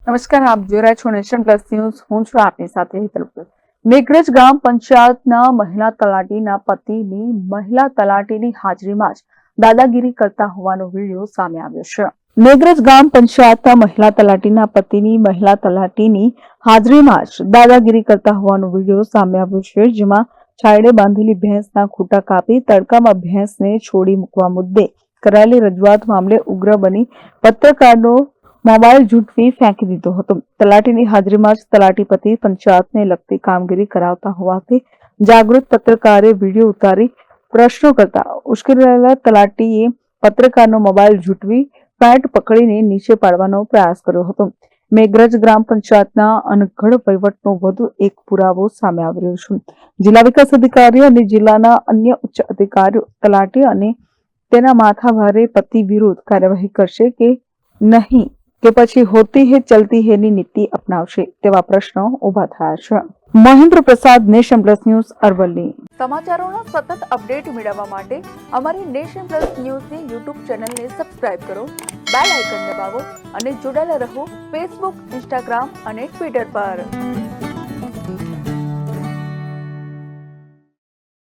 નમસ્કાર, આપ જોઈ રહ્યા છો નેશન પ્લસ ન્યૂઝ. હું છું આપની સાથે હેતલ. મેઘરજ ગ્રામ પંચાયતના મહિલા તલાટીના પતિની મહિલા તલાટીની હાજરીમાં જ દાદાગીરી કરતા હોવાનો વિડીયો સામે આવ્યો છે. મેઘરજ ગ્રામ પંચાયતના મહિલા તલાટીના પતિની મહિલા તલાટીની હાજરીમાં જ દાદાગીરી કરતા હોવાનો વિડીયો સામે આવ્યો છે, જેમાં છાયડે બાંધેલી ભેંસના ખૂંટા કાપી તડકામાં ભેંસને છોડી મૂકવા મુદ્દે કરાયેલી રજૂઆત મામલે ઉગ્ર બની પત્રકારનો મોબાઈલ ઝૂંટવી ફેંકી દીધો હતો. તલાટીની હાજરીમાં જ તલાટી પતિ પંચાયતને લગતી કામગીરી કરાવતા હોવાથી જાગૃત પત્રકારે વિડીયો ઉતારી પ્રશ્નો કરતા ઉશ્કેરાયેલા તલાટીએ પત્રકારનો મોબાઈલ ઝૂંટવી પેન્ટ પકડીને નીચે પાડવાનો પ્રયાસ કર્યો હતો. મેઘરજ ગ્રામ પંચાયતના અનગઢ વહીવટનો વધુ એક પુરાવો સામે આવી રહ્યો છે. જિલ્લા વિકાસ અધિકારી અને જિલ્લાના અન્ય ઉચ્ચ અધિકારીઓ તલાટી અને તેના માથાભારે પતિ વિરુદ્ધ કાર્યવાહી કરશે કે નહીં, કે પછી હોતી હે ચલતી હે ની નીતિ અપનાવશે, તેવા પ્રશ્નો ઉભા થયા છે. મહેન્દ્ર પ્રસાદ, નેશન પ્લસ ન્યૂઝ, અરવલ્લી. સમાચારોના સતત અપડેટ મેળવવા માટે અમારી નેશન પ્લસ ન્યૂઝની યુટ્યુબ ચેનલને સબસ્ક્રાઇબ કરો, બેલ આઇકન દબાવો અને જોડાયેલા રહો ફેસબુક, ઇન્સ્ટાગ્રામ અને ટ્વિટર પર.